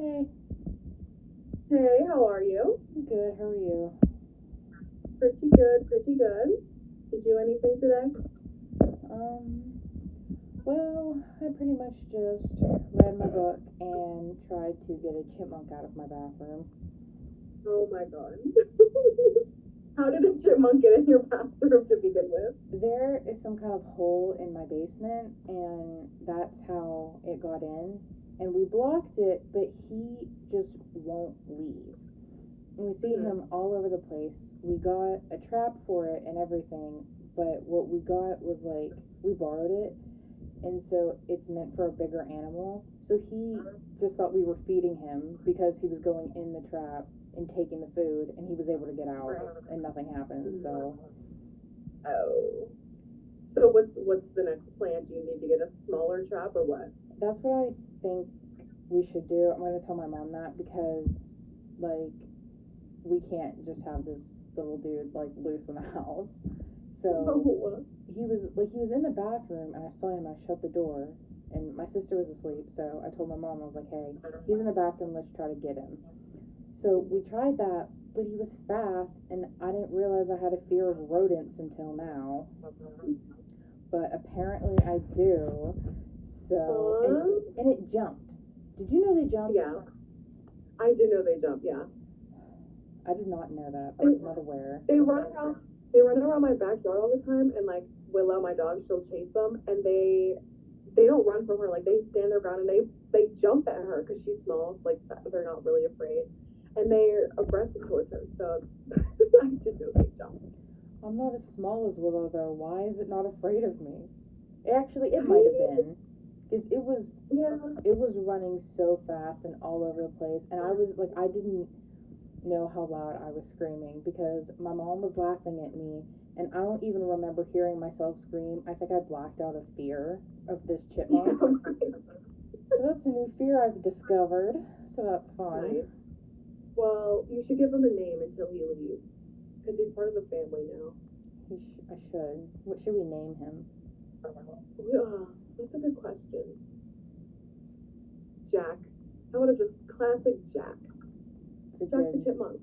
Hey, Hey, how are you? good. How are you? Pretty good, pretty good. Did you do anything today? Um, well, I pretty much just read my book and tried to get a chipmunk out of my bathroom. Oh my god. How did a chipmunk get in your bathroom to begin with? There is some kind of hole in my basement, and that's how it got in. And we blocked it, but he just won't leave. And we see Hmm. him all over the place. We got a trap for it and everything, but what we got was like, we borrowed it, and so it's meant for a bigger animal. So he just thought we were feeding him because he was going in the trap and taking the food, and he was able to get out, and nothing happened. So Oh. So what's the next plan? Do you need to get a smaller trap or what? that's what I think we should do. I'm gonna tell my mom that because, like, we can't just have this little dude like loose in the house. So Oh. he was in the bathroom, and I saw him. I shut the door, and my sister was asleep. So I told my mom, I was like, "Hey, he's in the bathroom. Let's try to get him." So we tried that, but he was fast, and I didn't realize I had a fear of rodents until now. But apparently I do. So Aw. and it jumped. Did you know they jump? Yeah. I did know they jump, yeah. I did not know that. I They was not aware. they run around they run around my backyard all the time and like Willow, my dog, she'll chase them and they don't run from her. Like they stand their ground and they jump at her because she's small. So like they're not really afraid, and they're aggressive towards her. So I did know they jump. I'm not as small as Willow though. Why is it not afraid of me? Actually, it might have I been because yeah. it was running so fast and all over the place, and I was like, I didn't know how loud I was screaming because my mom was laughing at me, and I don't even remember hearing myself scream. I think I blacked out of fear of this Yeah. chipmunk. So that's a new fear I've discovered. So that's fun. Nice. Well, you should give him a name until he leaves because he's part of the family now. I should. What should we name him? That's a good question. Jack. How about a just classic Jack? It's a Jack the Chipmunk.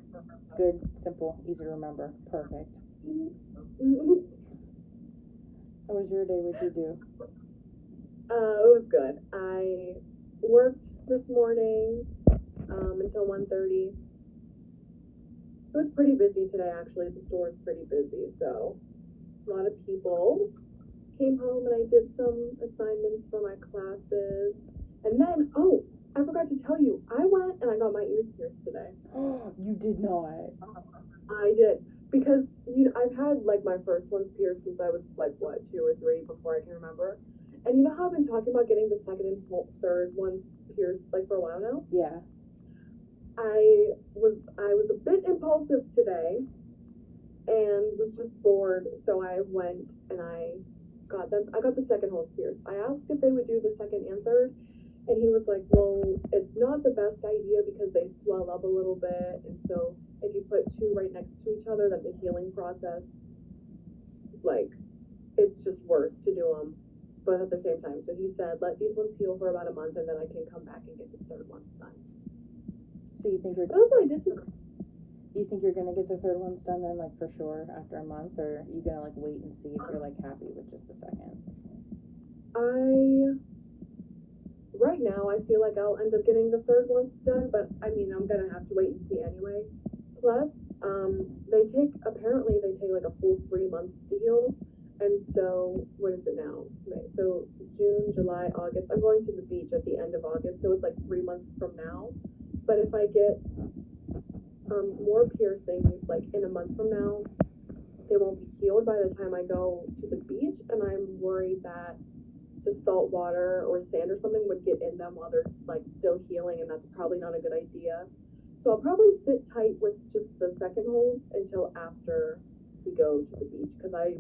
good, simple, easy to remember. Perfect. How was your day? What'd you do? It was good. I worked this morning until 1:30. It was pretty busy today, actually. The store is pretty busy, so a lot of people came home and I did some assignments for my classes. And then, oh, I forgot to tell you, I went and I got my ears pierced today. Oh, you did not. I did because I've had like my first ones pierced since I was like what 2 or 3 before I can remember. And you know how I've been talking about getting the second and third ones pierced like for a while now. Yeah. I was a bit impulsive today and was just bored, so I went and I got them. I got the second holes pierced. I asked if they would do the second and third, and he was like, "Well, it's not the best idea because they swell up a little bit, and so if you put two right next to each other, then the healing process, like, it's just worse to do them, but at the same time." So he said, "Let these ones heal for about a month, and then I can come back and get the third ones done." So But that's what I did. you think you're gonna get the third ones done then, like for sure after a month, or are you gonna like wait and see if you're like happy with just the second? I Right now I feel like I'll end up getting the third ones done, but I mean I'm gonna have to wait and see anyway. Plus, they take like a full 3 months to heal, and so what is it now? May. So June, July, August. I'm going to the beach at the end of August, so it's like 3 months from now. But if I get more piercings like in a month from now, they won't be healed by the time I go to the beach, and I'm worried that the salt water or sand or something would get in them while they're like still healing, and that's probably not a good idea. So I'll probably sit tight with just the second holes until after we go to the beach because I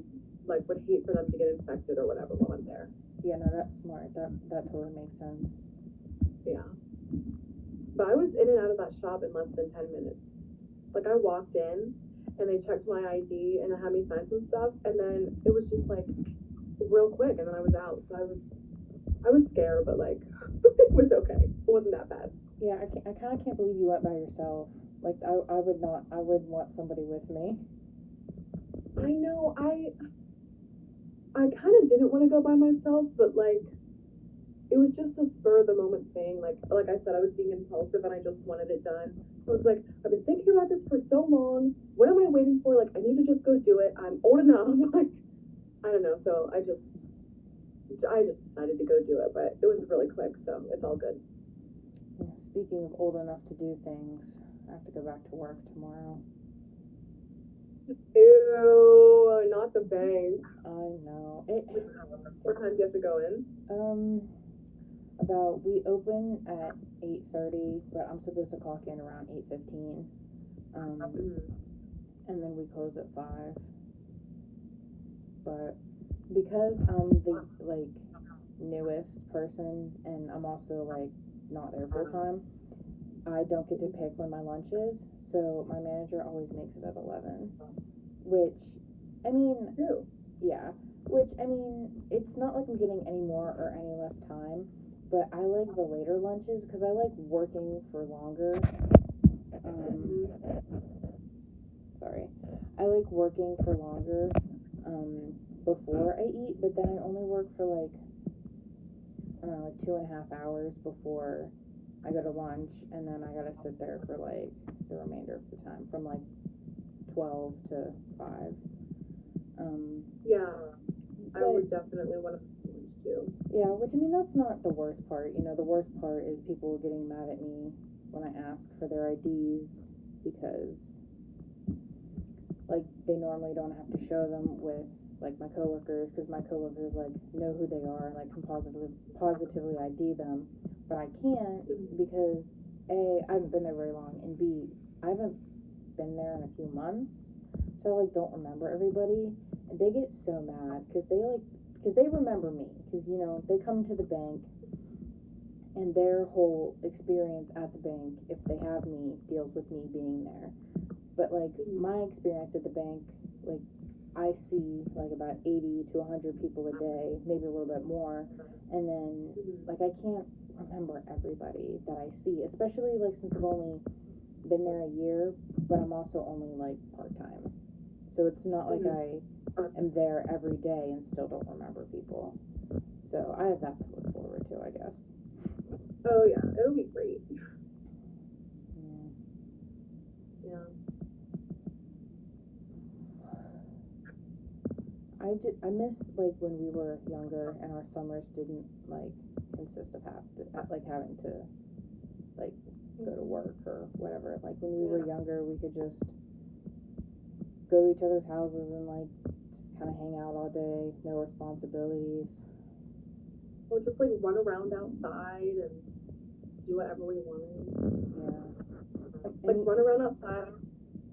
like would hate for them to get infected or whatever while I'm there. Yeah, no, that's smart. That totally makes sense. Yeah. But I was in and out of that shop in less than 10 minutes. Like I walked in and they checked my ID and it had me sign some stuff, and then it was just like real quick, and then I was out. So I was scared, but like it was okay. It wasn't that bad. Yeah, I kind of can't believe you went by yourself. Like, I would not, I would want somebody with me. I know I kind of didn't want to go by myself, but like it was just a spur of the moment thing. Like I said, I was being impulsive and I just wanted it done. I was like, I've been thinking about this for so long. What am I waiting for? Like I need to just go do it. I'm old enough. Like I don't know. So I just decided to go do it, but it was really quick, so it's all good. Yeah, speaking of old enough to do things, I have to go back to work tomorrow. Ew, not the bank. I know. It, What time do you have to go in? um, about, we open at 8:30, but I'm supposed to clock in around 8:15. Mm-hmm. And then we close at 5. But because I'm the, like, newest person and I'm also, like, not there full time, I don't get to pick when my lunch is. So my manager always makes it at 11. Which, I mean, Ew. yeah. Which, I mean, it's not like I'm getting any more or any less time, but I like the later lunches because I like working for longer. Mm-hmm. Sorry. I like working for longer before I eat, but then I only work for like, I don't know, like 2.5 hours before I go to lunch, and then I gotta sit there for like the remainder of the time from like 12 to 5. Um, Yeah, I but would definitely want to lunch too. yeah, which, I mean, that's not the worst part. You know, the worst part is people getting mad at me when I ask for their IDs because, like, they normally don't have to show them with, like, my coworkers because my coworkers, like, know who they are and, like, can positively ID them. But I can't because, A, I haven't been there very long, and B, I haven't been there in a few months, so I, like, don't remember everybody. And they get so mad because they remember me, because, you know, they come to the bank and their whole experience at the bank, if they have me, deals with me being there. But, like, my experience at the bank, like, I see like about 80 to 100 people a day, maybe a little bit more, and then, like, I can't remember everybody that I see, especially, like, since I've only been there a year, but I'm also only, like, part-time, so it's not like I am there every day and still don't remember people. So I have that to look forward to, I guess. Oh yeah, it'll be great. Yeah. I miss, like, when we were younger and our summers didn't, like, consist of having to, like, go to work or whatever. Like, when we were younger, we could just go to each other's houses and, like, just kind of hang out all day, no responsibilities. We'll just like run around outside and do whatever we wanted. Yeah. Like run around outside,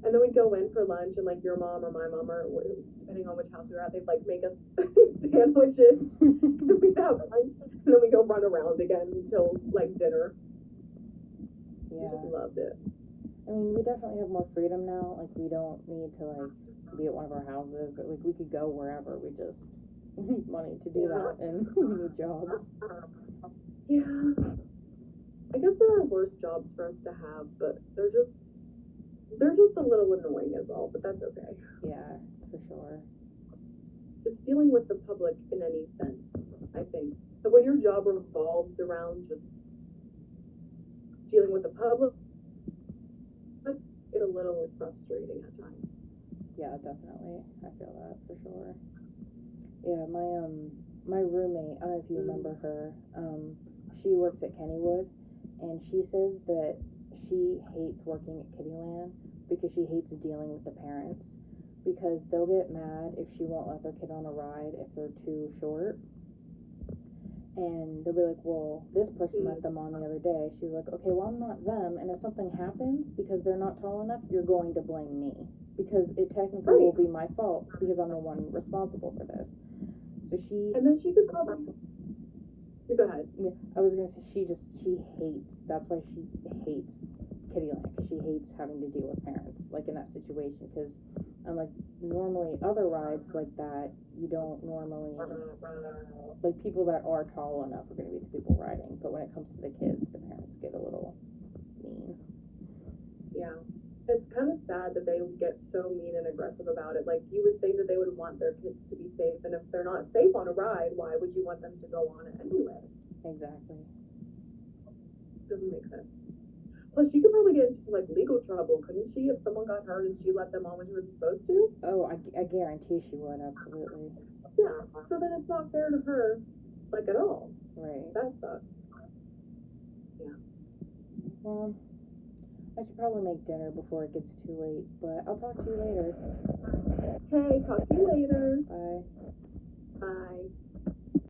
and then we'd go in for lunch, and like your mom or my mom, or depending on which house we were at, they'd like make us sandwiches, and we'd have lunch, and then we go run around again until like dinner. Yeah. We just loved it. I mean, we definitely have more freedom now. Like, we don't need to, like, be at one of our houses, or, like, we could go wherever. We just need money to do that, and we need jobs. Yeah. I guess there are worse jobs for us to have, but they're just a little annoying is all, but that's okay. Yeah, for sure. Just dealing with the public in any sense, I think. But when your job revolves around just dealing with the public, it's a little frustrating at times. Yeah, definitely. I feel that for sure. Yeah, my roommate, I don't know if you remember her. She works at Kennywood, and she says that she hates working at Kittyland because she hates dealing with the parents, because they'll get mad if she won't let their kid on a ride if they're too short. And they'll be like, well, this person let them on the other day. She's like, okay, well, I'm not them, and if something happens because they're not tall enough, you're going to blame me, because it technically will be my fault because I'm the one responsible for this. So she, and then she could probably go ahead. Yeah, I was gonna say she hates. That's why she hates Kittyland, because she hates having to deal with parents like in that situation. Because unlike normally other rides like that, you don't normally, like, people that are tall enough are gonna be the people riding. But when it comes to the kids, the parents get a little sad that they would get so mean and aggressive about it. Like, you would think that they would want their kids to be safe, and if they're not safe on a ride, why would you want them to go on it anyway? Exactly. Doesn't make sense. Plus, she could probably get into like legal trouble, couldn't she, if someone got hurt and she let them on when she wasn't supposed to? Oh, I guarantee she would, absolutely. Yeah. So then it's not fair to her, like, at all. Right. That sucks. Yeah. Well, I should probably make dinner before it gets too late, but I'll talk to you later. Okay, talk to you later. Bye. Bye.